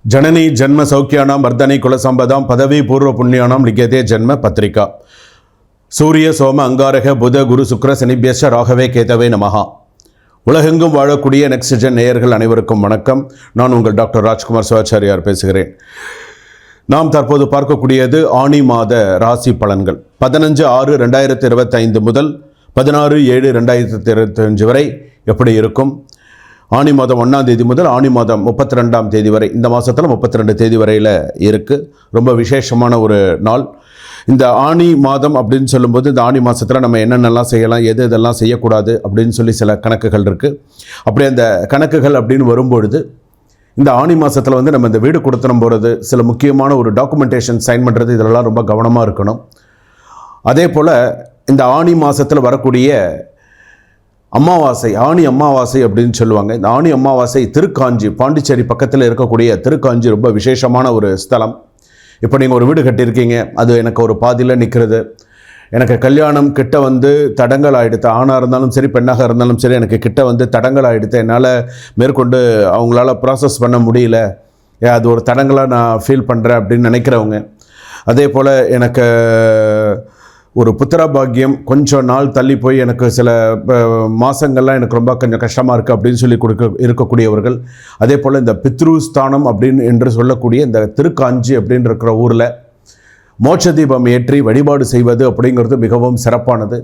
जननी जन्म सौख्यानां वर्धनी कुलसंपदां पदवी पूर्व पुण्यानां लिख्यते जन्म पत्रिका सूर्य सोम अंगारக புத குரு சுக்கிர சனிபியஸ்ச ராகவே கேதவே நமஹா. உலகெங்கும் வாழக்கூடிய நெக்ஸ்ட்ஜென் நேயர்கள் அனைவருக்கும் வணக்கம். நான் உங்கள் டாக்டர் ராஜ்குமார் சிவாச்சாரியார் பேசுகிறேன். நாம் தற்போது பார்க்கக்கூடியது ஆணி மாத ராசி பலன்கள் 15/6/2025 முதல் 16/7/2025 வரை எப்படி இருக்கும். ஆணி மாதம் 1ஆம் தேதி முதல் ஆணி மாதம் 32ஆம் தேதி வரை, இந்த மாதத்தில் 32 தேதி வரையில் இருக்குது. ரொம்ப விசேஷமான ஒரு நாள். இந்த ஆணி மாதம் அப்படின்னு சொல்லும்போது, இந்த ஆணி மாதத்தில் நம்ம என்னென்னலாம் செய்யலாம், எது இதெல்லாம் செய்யக்கூடாது அப்படின்னு சொல்லி சில கணக்குகள் இருக்குது. அப்படி அந்த கணக்குகள் அப்படின்னு வரும்பொழுது, இந்த ஆணி மாதத்தில் வந்து நம்ம இந்த வீடு கொடுத்தனம் போகிறது, சில முக்கியமான ஒரு டாக்குமெண்டேஷன் சைன் பண்ணுறது, இதெல்லாம் ரொம்ப கவனமாக இருக்கணும். அதே போல் இந்த ஆணி மாதத்தில் வரக்கூடிய அமாவாசை, ஆணி அமாவாசை அப்படின்னு சொல்லுவாங்க. இந்த ஆணி அமாவாசை திருக்காஞ்சி, பாண்டிச்சேரி பக்கத்தில் இருக்கக்கூடிய திருக்காஞ்சி ரொம்ப விசேஷமான ஒரு ஸ்தலம். இப்போ நீங்கள் ஒரு வீடு கட்டியிருக்கீங்க, அது எனக்கு ஒரு பாதியில் நிற்கிறது, எனக்கு கல்யாணம் கிட்ட வந்து தடங்கள் ஆகிடுது, ஆணாக இருந்தாலும் சரி பெண்ணாக இருந்தாலும் சரி, எனக்கு கிட்ட வந்து தடங்கள் ஆகிடுது, என்னால் மேற்கொண்டு அவங்களால ப்ராசஸ் பண்ண முடியல, அது ஒரு தடங்களாக நான் ஃபீல் பண்ணுறேன் அப்படின்னு நினைக்கிறவங்க. அதே போல் எனக்கு ஒரு புத்திர பாக்கியம் கொஞ்சம் நாள் தள்ளி போய் எனக்கு சில மாதங்கள்லாம் எனக்கு ரொம்ப கொஞ்சம் கஷ்டமாக இருக்குது அப்படின்னு சொல்லி இருக்கக்கூடியவர்கள். அதே போல் இந்த பித்ருஸ்தானம் அப்படின்னு என்று சொல்லக்கூடிய இந்த திருக்காஞ்சி அப்படின்னு இருக்கிற ஊரில் மோட்ச தீபம் ஏற்றி வழிபாடு செய்வது அப்படிங்கிறது மிகவும் சிறப்பானது.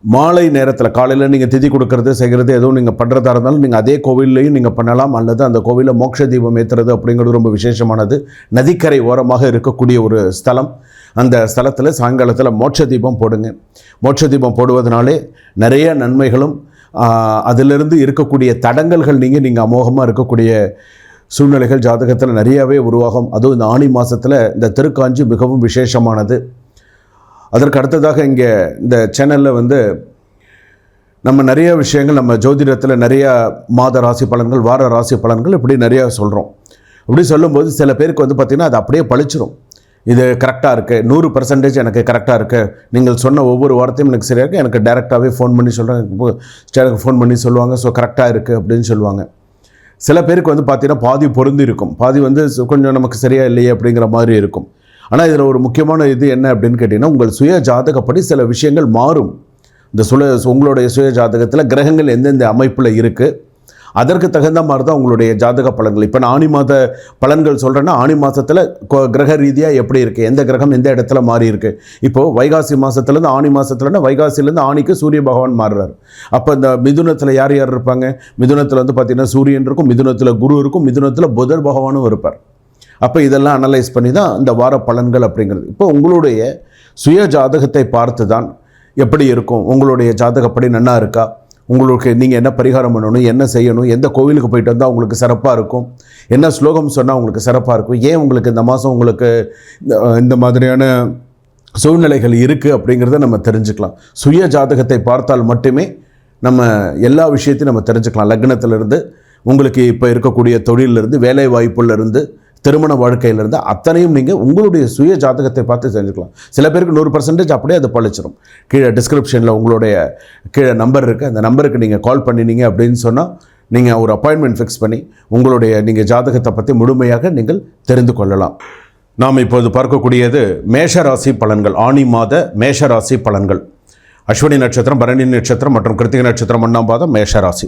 மாலை நேரத்தில், காலையில் நீங்கள் திதி கொடுக்கறது செய்கிறது எதுவும் நீங்கள் பண்ணுறதா இருந்தாலும் நீங்கள் அதே கோவில்லையும் நீங்கள் பண்ணலாம், அல்லது அந்த கோவிலில் மோட்ச தீபம் ஏற்றுறது அப்படிங்கிறது ரொம்ப விசேஷமானது. நதிக்கரை ஓரமாக இருக்கக்கூடிய ஒரு ஸ்தலம். அந்த ஸ்தலத்தில் சாயங்காலத்தில் மோட்ச தீபம் போடுங்க. மோட்ச தீபம் போடுவதனாலே நிறைய நன்மைகளும் அதிலிருந்து இருக்கக்கூடிய தடங்கல்கள் நீங்கள் அமோகமாக இருக்கக்கூடிய சூழ்நிலைகள் ஜாதகத்தில் நிறையாவே உருவாகும். அதுவும் இந்த ஆணி மாதத்தில் இந்த திருக்காஞ்சி மிகவும் விசேஷமானது. அதற்கு அடுத்ததாக இங்கே இந்த சேனலில் வந்து நம்ம நிறைய விஷயங்கள், நம்ம ஜோதிடத்தில் நிறையா மாத ராசி பலன்கள், வார ராசி பலன்கள் இப்படி நிறையா சொல்கிறோம். இப்படி சொல்லும்போது சில பேருக்கு வந்து பார்த்திங்கன்னா அது அப்படியே பழிச்சிடும். இது கரெக்டாக இருக்குது, 100% எனக்கு கரெக்டாக இருக்குது, நீங்கள் சொன்ன ஒவ்வொரு வாரத்தையும் எனக்கு சரியாக இருக்குது, எனக்கு டைரெக்டாகவே ஃபோன் பண்ணி சொல்கிறாங்க, ஃபோன் பண்ணி சொல்லுவாங்க, ஸோ கரெக்டாக இருக்குது அப்படின்னு சொல்லுவாங்க. சில பேருக்கு வந்து பார்த்திங்கன்னா பாதி பொருந்தி இருக்கும், பாதி வந்து கொஞ்சம் நமக்கு சரியாக இல்லையே அப்படிங்கிற மாதிரி இருக்கும். ஆனால் இதில் ஒரு முக்கியமான இது என்ன அப்படின்னு கேட்டிங்கன்னா, உங்கள் சுய ஜாதகப்படி சில விஷயங்கள் மாறும். இந்த உங்களுடைய சுய ஜாதகத்தில் கிரகங்கள் எந்தெந்த அமைப்பில் இருக்குது, அதற்கு தகுந்த மாதிரி தான் உங்களுடைய ஜாதக பலன்கள். இப்போ நான் ஆணி மாத பலன்கள் சொல்கிறேன்னா, ஆணி மாதத்தில் கிரக ரீதியாக எப்படி இருக்குது, எந்த கிரகம் எந்த இடத்துல மாறி இருக்குது. இப்போது வைகாசி மாதத்துலேருந்து ஆணி மாதத்துலன்னா, வைகாசிலேருந்து ஆணிக்கு சூரிய பகவான் மாறுறாரு. அப்போ இந்த மிதுனத்தில் யார் யார் இருப்பாங்க, மிதுனத்தில் வந்து பார்த்திங்கன்னா சூரியன் இருக்கும், மிதுனத்தில் குரு இருக்கும், மிதுனத்தில் புதர் பகவானும் இருப்பார். அப்போ இதெல்லாம் அனலைஸ் பண்ணி தான் இந்த வார பலன்கள் அப்படிங்கிறது. இப்போ உங்களுடைய சுய ஜாதகத்தை பார்த்து தான் எப்படி இருக்கும், உங்களுடைய ஜாதகப்படி நன்னா இருக்கா, உங்களுக்கு நீங்கள் என்ன பரிகாரம் பண்ணணும், என்ன செய்யணும், எந்த கோவிலுக்கு போயிட்டு வந்தால் உங்களுக்கு சிறப்பாக இருக்கும், என்ன ஸ்லோகம் சொன்னால் உங்களுக்கு சிறப்பாக இருக்கும், ஏன் உங்களுக்கு இந்த மாதம் உங்களுக்கு இந்த மாதிரியான சூழ்நிலைகள் இருக்குது அப்படிங்கிறத நம்ம தெரிஞ்சுக்கலாம். சுய ஜாதகத்தை பார்த்தால் மட்டுமே நம்ம எல்லா விஷயத்தையும் நம்ம தெரிஞ்சுக்கலாம். லக்னத்திலிருந்து உங்களுக்கு இப்போ இருக்கக்கூடிய தொழிலிருந்து, வேலை வாய்ப்புலேருந்து, திருமண வாழ்க்கையிலிருந்து அத்தனையும் நீங்கள் உங்களுடைய சுய ஜாதகத்தை பார்த்து தெரிஞ்சுக்கலாம். சில பேருக்கு 100% அப்படியே அது பழிச்சிடும். கீழே டிஸ்கிரிப்ஷனில் உங்களுடைய கீழே நம்பர் இருக்குது, அந்த நம்பருக்கு நீங்கள் கால் பண்ணினீங்க அப்படின்னு சொன்னால் நீங்கள் ஒரு அப்பாயின்மெண்ட் ஃபிக்ஸ் பண்ணி உங்களுடைய நீங்கள் ஜாதகத்தை பற்றி முழுமையாக நீங்கள் தெரிந்து கொள்ளலாம். நாம் இப்போது பார்க்கக்கூடியது மேஷராசி பலன்கள், ஆணி மாத மேஷராசி பலன்கள். அஸ்வினி நட்சத்திரம், பரணி நட்சத்திரம் மற்றும் கிருத்திகை நட்சத்திரம் 1ஆம் பாதம் மேஷராசி.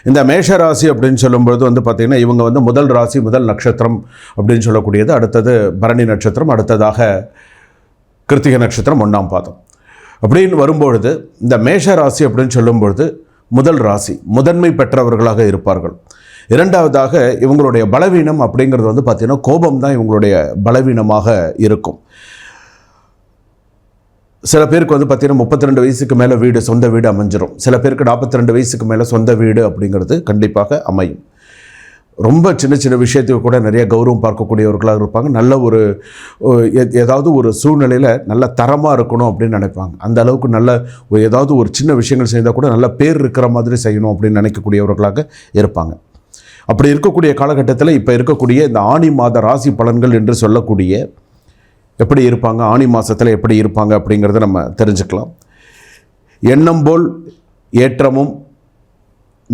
இந்த மேஷராசி அப்படின்னு சொல்லும்போது வந்து பார்த்திங்கன்னா, இவங்க வந்து முதல் ராசி, முதல் நட்சத்திரம் அப்படின்னு சொல்லக்கூடியது. அடுத்தது பரணி நட்சத்திரம், அடுத்ததாக கிருத்திகை நட்சத்திரம் 1ஆம் பாதம் அப்படின்னு வரும்பொழுது, இந்த மேஷராசி அப்படின்னு சொல்லும்பொழுது முதல் ராசி, முதன்மை பெற்றவர்களாக இருப்பார்கள். இரண்டாவதாக இவங்களுடைய பலவீனம் அப்படிங்கிறது வந்து பார்த்திங்கன்னா கோபம் தான் இவங்களுடைய பலவீனமாக இருக்கும். சில பேருக்கு வந்து பார்த்திங்கன்னா 32 வயசுக்கு மேலே வீடு, சொந்த வீடு அமைஞ்சிரும். சில பேருக்கு 42 வயசுக்கு மேலே சொந்த வீடு அப்படிங்கிறது கண்டிப்பாக அமையும். ரொம்ப சின்ன சின்ன விஷயத்துக்கு கூட நிறைய கௌரவம் பார்க்கக்கூடியவர்களாக இருப்பாங்க. நல்ல ஒரு ஏதாவது ஒரு சூழ்நிலையில் நல்ல தரமாக இருக்கணும் அப்படின்னு நினைப்பாங்க. அந்த அளவுக்கு நல்ல ஏதாவது ஒரு சின்ன விஷயங்கள் செய்தால் கூட நல்ல பேர் இருக்கிற மாதிரி செய்யணும் அப்படின்னு நினைக்கக்கூடியவர்களாக இருப்பாங்க. அப்படி இருக்கக்கூடிய காலகட்டத்தில் இப்போ இருக்கக்கூடிய இந்த ஆணி மாத ராசி பலன்கள் என்று சொல்லக்கூடிய எப்படி இருப்பாங்க, ஆணி மாதத்தில் எப்படி இருப்பாங்க அப்படிங்கிறத நம்ம தெரிஞ்சுக்கலாம். எண்ணம் போல் ஏற்றமும்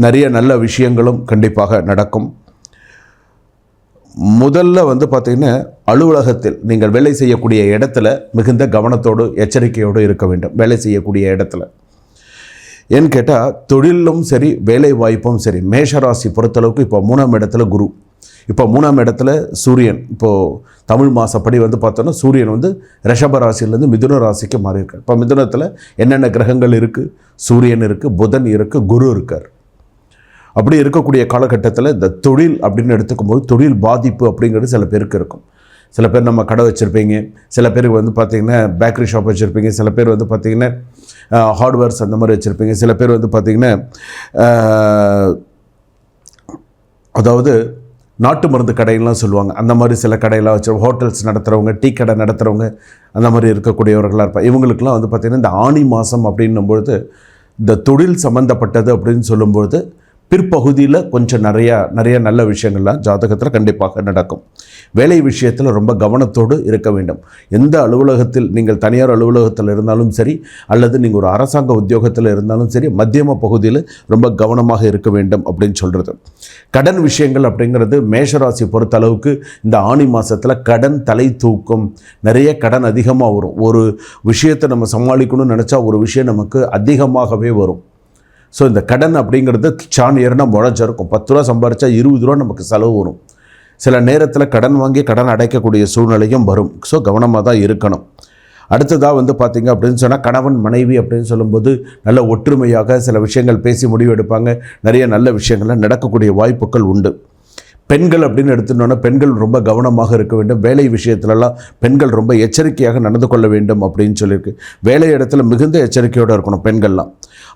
நிறைய நல்ல விஷயங்களும் கண்டிப்பாக நடக்கும். முதல்ல வந்து பார்த்திங்கன்னா அலுவலகத்தில் நீங்கள் வேலை செய்யக்கூடிய இடத்துல மிகுந்த கவனத்தோடு எச்சரிக்கையோடு இருக்க வேண்டும். வேலை செய்யக்கூடிய இடத்துல ஏன்னு கேட்டால் தொழிலும் சரி வேலை வாய்ப்பும் சரி, மேஷராசி பொறுத்தளவுக்கு இப்போ 3ஆம் இடத்துல குரு, இப்போ 3ஆம் இடத்துல சூரியன். இப்போது தமிழ் மாதப்படி வந்து பார்த்தோன்னா சூரியன் வந்து ரிஷப ராசியிலேருந்து மிதுன ராசிக்கு மாறி இருக்கார். இப்போ மிதுனத்தில் என்னென்ன கிரகங்கள் இருக்குது? சூரியன் இருக்குது, புதன் இருக்குது, குரு இருக்கார். அப்படி இருக்கக்கூடிய காலகட்டத்தில் இந்த தொழில் அப்படின்னு எடுத்துக்கும்போது தொழில் பாதிப்பு அப்படிங்கிறது சில பேருக்கு இருக்கும். சில பேர் நம்ம கடை வச்சுருப்பீங்க, சில பேருக்கு வந்து பார்த்திங்கன்னா பேக்கரி ஷாப் வச்சுருப்பீங்க, சில பேர் வந்து பார்த்திங்கன்னா ஹார்ட்வேர்ஸ் அந்த மாதிரி வச்சுருப்பீங்க, சில பேர் வந்து பார்த்திங்கன்னா அதாவது நாட்டு மருந்து கடையெல்லாம் சொல்லுவாங்க, அந்த மாதிரி சில கடையெல்லாம் வச்சு ஹோட்டல்ஸ் நடத்துகிறவங்க, டீ கடை நடத்துகிறவங்க, அந்த மாதிரி இருக்கக்கூடியவர்களாக இருப்பாங்க. இவங்களுக்கெல்லாம் வந்து பார்த்திங்கன்னா இந்த ஆனி மாதம் அப்படின்னும்பொழுது இந்த தொழில் சம்மந்தப்பட்டது அப்படின்னு சொல்லும்பொழுது பிற்பகுதியில் கொஞ்சம் நிறைய நல்ல விஷயங்கள்லாம் ஜாதகத்தில் கண்டிப்பாக நடக்கும். வேலை விஷயத்தில் ரொம்ப கவனத்தோடு இருக்க வேண்டும். எந்த அலுவலகத்தில் நீங்கள் தனியார் அலுவலகத்தில் இருந்தாலும் சரி, அல்லது நீங்கள் ஒரு அரசாங்க உத்தியோகத்தில் இருந்தாலும் சரி, மத்தியம பகுதியில் ரொம்ப கவனமாக இருக்க வேண்டும் அப்படின்னு சொல்கிறது. கடன் விஷயங்கள் அப்படிங்கிறது மேஷராசி பொறுத்த அளவுக்கு இந்த ஆனி மாதத்தில் கடன் தலை தூக்கும். நிறைய கடன் அதிகமாக வரும். ஒரு விஷயத்தை நம்ம சமாளிக்கணும்னு நினச்சா ஒரு விஷயம் நமக்கு அதிகமாகவே வரும். ஸோ இந்த கடன் அப்படிங்கிறது சான் ஏறினா முளைச்சிருக்கும். 10 ரூபா சம்பாரித்தா 20 ரூபா நமக்கு செலவு வரும். சில நேரத்தில் கடன் வாங்கி கடன் அடைக்கக்கூடிய சூழ்நிலையும் வரும். ஸோ கவனமாக தான் இருக்கணும். அடுத்ததாக வந்து பார்த்திங்க அப்படின்னு சொன்னால் கணவன் மனைவி அப்படின்னு சொல்லும்போது நல்ல ஒற்றுமையாக சில விஷயங்கள் பேசி முடிவு எடுப்பாங்க. நிறைய நல்ல விஷயங்கள்லாம் நடக்கக்கூடிய வாய்ப்புகள் உண்டு. பெண்கள் அப்படின்னு எடுத்துட்டோன்னா பெண்கள் ரொம்ப கவனமாக இருக்க வேண்டும். வேலை விஷயத்துலலாம் பெண்கள் ரொம்ப எச்சரிக்கையாக நடந்து கொள்ள வேண்டும் அப்படின்னு சொல்லியிருக்கு. வேலை இடத்துல மிகுந்த எச்சரிக்கையோடு இருக்கணும் பெண்கள்லாம்.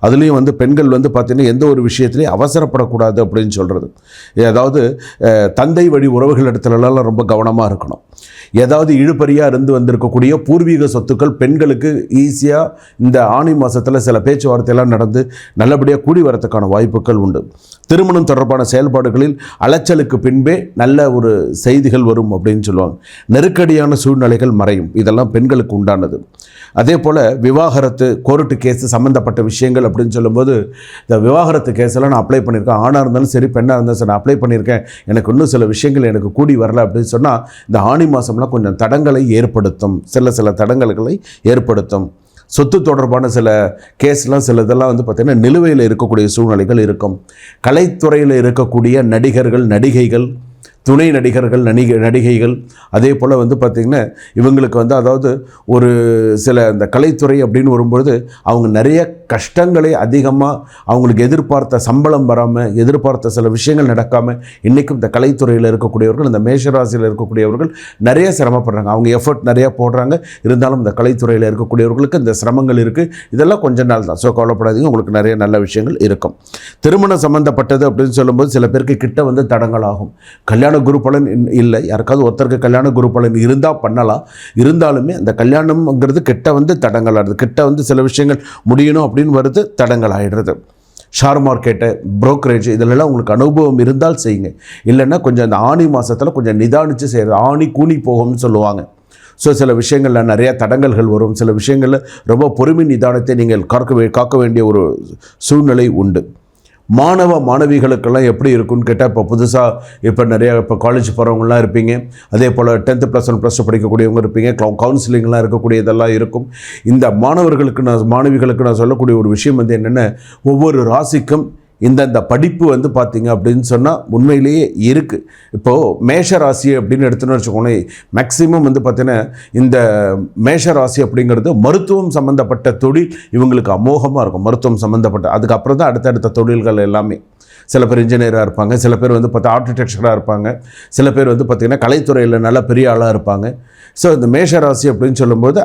அதுலேயும் வந்து பெண்கள் வந்து பார்த்திங்கன்னா எந்த ஒரு விஷயத்துலையும் அவசரப்படக்கூடாது அப்படின்னு சொல்கிறது. அதாவது தந்தை வழி உறவுகள் இடத்துலலாம் ரொம்ப கவனமாக இருக்கணும். ஏதாவது இழுபறியாக இருந்து வந்திருக்கக்கூடிய பூர்வீக சொத்துக்கள் பெண்களுக்கு ஈஸியாக இந்த ஆனி மாதத்தில் சில பேச்சுவார்த்தையெல்லாம் நடந்து நல்லபடியாக கூடி வரத்துக்கான வாய்ப்புகள் உண்டு. திருமணம் தொடர்பான செயல்பாடுகளில் அலைச்சலுக்கு பின்பே நல்ல ஒரு செய்திகள் வரும் அப்படின்னு சொல்லுவாங்க. நெருக்கடியான சூழ்நிலைகள் மறையும். இதெல்லாம் பெண்களுக்கு உண்டானது. அதே போல் விவாகரத்து, கோர்ட்டு கேஸு சம்மந்தப்பட்ட விஷயங்கள் அப்படின்னு சொல்லும்போது இந்த விவாகரத்து கேஸெல்லாம் நான் அப்ளை பண்ணியிருக்கேன். ஆணாக இருந்தாலும் சரி பெண்ணாக இருந்தாலும் சரி நான் அப்ளை பண்ணியிருக்கேன், எனக்கு இன்னும் சில விஷயங்கள் எனக்கு கூடி வரல அப்படின்னு சொன்னால் இந்த ஆனி மாதம்லாம் கொஞ்சம் தடங்களை ஏற்படுத்தும். சில தடங்களை ஏற்படுத்தும். சொத்து தொடர்பான சில கேஸ்லாம் சில இதெல்லாம் வந்து பார்த்திங்கன்னா நிலுவையில் இருக்கக்கூடிய சூழ்நிலைகள் இருக்கும். கலைத்துறையில் இருக்கக்கூடிய நடிகர்கள், நடிகைகள், துணை நடிகர்கள், நடிகைகள், அதே போல் வந்து பார்த்திங்கன்னா இவங்களுக்கு வந்து அதாவது ஒரு சில இந்த கலைத்துறை அப்படின்னு வரும்பொழுது அவங்க நிறைய கஷ்டங்களை அதிகமாக அவங்களுக்கு எதிர்பார்த்த சம்பளம் வராமல், எதிர்பார்த்த சில விஷயங்கள் நடக்காமல் இன்றைக்கும் இந்த கலைத்துறையில் இருக்கக்கூடியவர்கள், இந்த மேஷராசியில் இருக்கக்கூடியவர்கள் நிறைய சிரமப்படுறாங்க. அவங்க எஃபர்ட் நிறையா போடுறாங்க. இருந்தாலும் இந்த கலைத்துறையில் இருக்கக்கூடியவர்களுக்கு இந்த சிரமங்கள் இருக்குது. இதெல்லாம் கொஞ்ச நாள் தான். ஸோ கவலைப்படாதீங்க, உங்களுக்கு நிறைய நல்ல விஷயங்கள் இருக்கும். திருமணம் சம்மந்தப்பட்டது அப்படின்னு சொல்லும்போது சில பேருக்கு கிட்ட வந்து தடங்கள் ஆகும். கல்யாண குரு பலன் இல்லை, யாருக்காவது ஒருத்தருக்கு கல்யாண குரு பலன் இருந்தால் பண்ணலாம். இருந்தாலுமே அந்த கல்யாணம்ங்கிறது கிட்ட வந்து தடங்கள் ஆடுது. கிட்ட வந்து சில விஷயங்கள் முடியணும் அப்படின்னு வருது, தடங்கள் ஆகிடுறது. ஷேர் மார்க்கெட்டு, புரோக்கரேஜ் இதிலெல்லாம் உங்களுக்கு அனுபவம் இருந்தால் செய்யுங்க. இல்லைன்னா கொஞ்சம் அந்த ஆனி மாதத்தில் கொஞ்சம் நிதானித்து செய்கிறது. ஆனி கூனி போகும்னு சொல்லுவாங்க. ஸோ சில விஷயங்களில் நிறைய தடங்கல்கள் வரும். சில விஷயங்களில் ரொம்ப பொறுமை நிதானத்தை நீங்கள் காக்க வேண்டிய ஒரு சூழ்நிலை உண்டு. மாணவ மாணவிகளுக்கெல்லாம் எப்படி இருக்குன்னு கேட்டால் இப்போ புதுசாக நிறைய காலேஜ் போகிறவங்களாம் இருப்பீங்க. அதே போல் 10th +1 +2 படிக்கக்கூடியவங்க இருப்பீங்க. கவுன்சிலிங்லாம் இருக்கக்கூடியதெல்லாம் இருக்கும். இந்த மாணவிகளுக்கு நான் சொல்லக்கூடிய ஒரு விஷயம் வந்து என்னென்ன, ஒவ்வொரு ராசிக்கும் இந்த படிப்பு வந்து பார்த்திங்க அப்படின்னு சொன்னால் உண்மையிலேயே இருக்குது. இப்போது மேஷ ராசி அப்படின்னு எடுத்துன்னு வச்சுக்கோங்களேன், மேக்சிமம் வந்து பார்த்திங்கன்னா இந்த மேஷ ராசி அப்படிங்கிறது மருத்துவம் சம்மந்தப்பட்ட தொழில் இவங்களுக்கு அமோகமாக இருக்கும். மருத்துவம் சம்மந்தப்பட்ட, அதுக்கப்புறம் தான் அடுத்தடுத்த தொழில்கள் எல்லாமே. சில பேர் இன்ஜினியராக இருப்பாங்க, சில பேர் வந்து பார்த்தா ஆர்கிடெக்சராக இருப்பாங்க, சில பேர் வந்து பார்த்திங்கன்னா கலைத்துறையில் நல்ல பெரிய ஆளாக இருப்பாங்க. ஸோ இந்த மேஷராசி அப்படின்னு சொல்லும்போது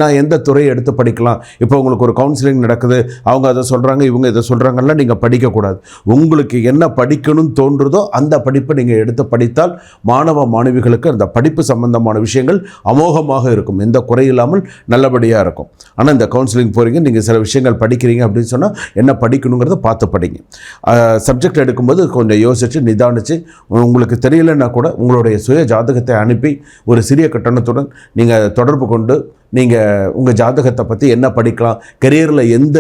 நான் எந்த துறையை எடுத்து படிக்கலாம், இப்போ உங்களுக்கு ஒரு கவுன்சிலிங் நடக்குது, அவங்க அதை சொல்கிறாங்க, இவங்க இதை சொல்கிறாங்கலாம் நீங்கள் படிக்கக்கூடாது. உங்களுக்கு என்ன படிக்கணும்னு தோன்றுதோ அந்த படிப்பை நீங்கள் எடுத்து படித்தால் மாணவ மாணவிகளுக்கு அந்த படிப்பு சம்பந்தமான விஷயங்கள் அமோகமாக இருக்கும். எந்த குறையில்லாமல் நல்லபடியாக இருக்கும். ஆனால் இந்த கவுன்சிலிங் போகிறீங்க, நீங்கள் சில விஷயங்கள் படிக்கிறீங்க அப்படின்னு சொன்னால் என்ன படிக்கணுங்கிறத பார்த்து படிங்க. சப்ஜெக்ட் எடுக்கும்போது கொஞ்சம் யோசித்து நிதானித்து, உங்களுக்கு தெரியலைன்னா கூட உங்களுடைய சுய ஜாதகத்தை அனுப்பி ஒரு சிறிய கட்டணத்துடன் நீங்கள் தொடர்பு கொண்டு நீங்கள் உங்கள் ஜாதகத்தை பற்றி என்ன படிக்கலாம், கெரியரில் எந்த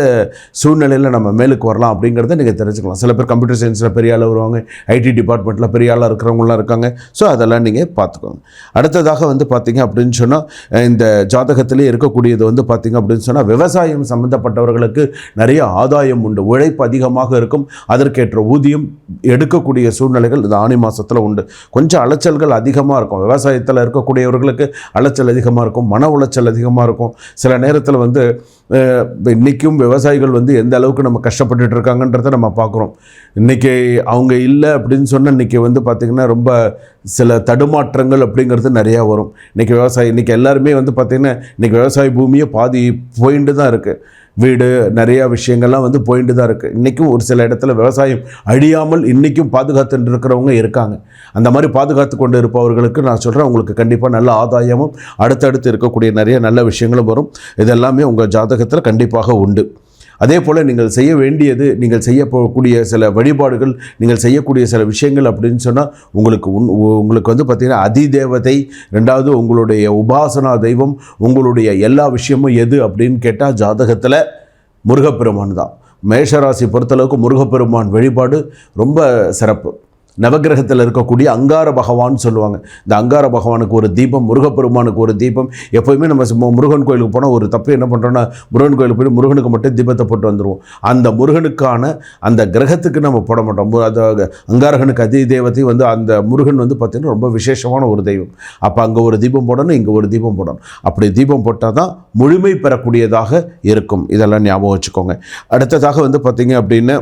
சூழ்நிலையில் நம்ம மேலுக்கு வரலாம் அப்படிங்கிறத நீங்கள் தெரிஞ்சுக்கலாம். சில பேர் கம்ப்யூட்டர் சயின்ஸில் பெரிய ஆள் வருவாங்க, ஐடி டிபார்ட்மெண்ட்டில் பெரிய ஆளாக இருக்கிறவங்களாம் இருக்காங்க. ஸோ அதெல்லாம் நீங்கள் பார்த்துக்கோங்க. அடுத்ததாக வந்து பார்த்திங்க அப்படின்னு சொன்னால், இந்த ஜாதகத்திலே இருக்கக்கூடியது வந்து பார்த்திங்க அப்படின்னு சொன்னால், விவசாயம் சம்மந்தப்பட்டவர்களுக்கு நிறைய ஆதாயம் உண்டு. உழைப்பு அதிகமாக இருக்கும், அதற்கேற்ற ஊதியம் எடுக்கக்கூடிய சூழ்நிலைகள் இந்த ஆணி மாதத்தில் உண்டு. கொஞ்சம் அலைச்சல்கள் அதிகமாக இருக்கும். விவசாயத்தில் இருக்கக்கூடியவர்களுக்கு அலைச்சல் அதிகமாக இருக்கும், மன உளைச்சல் அதிகமாக இருக்கும். சில நேரத்தில் வந்து இன்றைக்கும் விவசாயிகள் வந்து எந்த அளவுக்கு நம்ம கஷ்டப்பட்டுட்டு இருக்காங்கன்றதை நம்ம பார்க்குறோம். இன்றைக்கி அவங்க இல்லை அப்படின்னு சொன்னால் இன்றைக்கி வந்து பார்த்திங்கன்னா ரொம்ப சில தடுமாற்றங்கள் அப்படிங்கிறது நிறையா வரும். இன்றைக்கி இன்றைக்கி எல்லாருமே வந்து பார்த்திங்கன்னா இன்றைக்கி விவசாய பூமியே பாதி போயிட்டு தான் இருக்குது. வீடு நிறையா விஷயங்கள்லாம் வந்து போயிட்டு தான் இருக்குது. இன்றைக்கும் ஒரு சில இடத்துல விவசாயம் அழியாமல் இன்றைக்கும் பாதுகாத்துட்டு இருக்கிறவங்க இருக்காங்க. அந்த மாதிரி பாதுகாத்து கொண்டு இருப்பவர்களுக்கு நான் சொல்கிறேன், உங்களுக்கு கண்டிப்பாக நல்ல ஆதாயமும் அடுத்தடுத்து இருக்கக்கூடிய நிறைய நல்ல விஷயங்களும் வரும். இதெல்லாமே உங்கள் ஜாதகத்தில் கண்டிப்பாக உண்டு. அதே போல் நீங்கள் செய்ய வேண்டியது, நீங்கள் செய்யக்கூடிய சில வழிபாடுகள், நீங்கள் செய்யக்கூடிய சில விஷயங்கள் அப்படின்னு சொன்னால், உங்களுக்கு வந்து பார்த்திங்கன்னா அதிதேவதை, ரெண்டாவது உங்களுடைய உபாசனா தெய்வம், உங்களுடைய எல்லா விஷயமும் எது அப்படின்னு கேட்டால் ஜாதகத்தில் முருகப்பெருமான் தான். மேஷராசி பொறுத்தளவுக்கு முருகப்பெருமான் வழிபாடு ரொம்ப சிறப்பு. நவகிரகத்தில் இருக்கக்கூடிய அங்கார பகவான் சொல்லுவாங்க. இந்த அங்கார பகவானுக்கு ஒரு தீபம், முருகப்பெருமானுக்கு ஒரு தீபம். எப்போயுமே நம்ம முருகன் கோயிலுக்கு போனால் ஒரு தப்பு என்ன பண்ணுறோன்னா, முருகன் கோயிலுக்கு போய் முருகனுக்கு மட்டும் தீபத்தை போட்டு வந்துடுவோம். அந்த முருகனுக்கான அந்த கிரகத்துக்கு நம்ம போட மாட்டோம். அது அங்காரகனுக்கு அதி தேவத்தை வந்து அந்த முருகன் வந்து பார்த்திங்கன்னா ரொம்ப விசேஷமான ஒரு தெய்வம். அப்போ அங்கே ஒரு தீபம் போடணும், இங்கே ஒரு தீபம் போடணும். அப்படி தீபம் போட்டால் தான் முழுமை பெறக்கூடியதாக இருக்கும். இதெல்லாம் ஞாபகம் வச்சுக்கோங்க. அடுத்ததாக வந்து பார்த்திங்க அப்படின்னு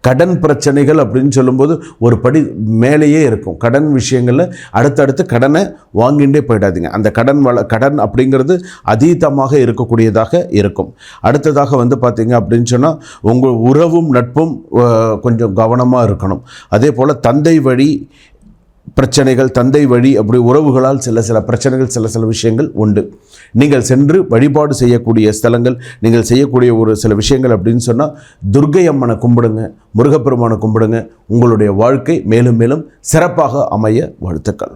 கடன் பிரச்சனைகள் அப்படின்னு சொல்லும்போது ஒரு படி மேலேயே இருக்கும். கடன் விஷயங்களில் அடுத்தடுத்து கடனை வாங்கிட்டே போயிடாதீங்க. அந்த கடன் அப்படிங்கிறது அதீதமாக இருக்கக்கூடியதாக இருக்கும். அடுத்ததாக வந்து பார்த்திங்க அப்படின்னு சொன்னால், உங்கள் உறவும் நட்பும் கொஞ்சம் கவனமாக இருக்கணும். அதே போல் தந்தை வழி பிரச்சனைகள், தந்தை வழி அப்படி உறவுகளால் சில பிரச்சனைகள், சில விஷயங்கள் உண்டு. நீங்கள் சென்று வழிபாடு செய்யக்கூடிய ஸ்தலங்கள், நீங்கள் செய்யக்கூடிய ஒரு சில விஷயங்கள் அப்படின்னு சொன்னால், துர்க்கை அம்மனை கும்பிடுங்க, முருகப்பெருமானை கும்பிடுங்க. உங்களுடைய வாழ்க்கை மேலும் மேலும் சிறப்பாக அமைய வாழ்த்துக்கள்.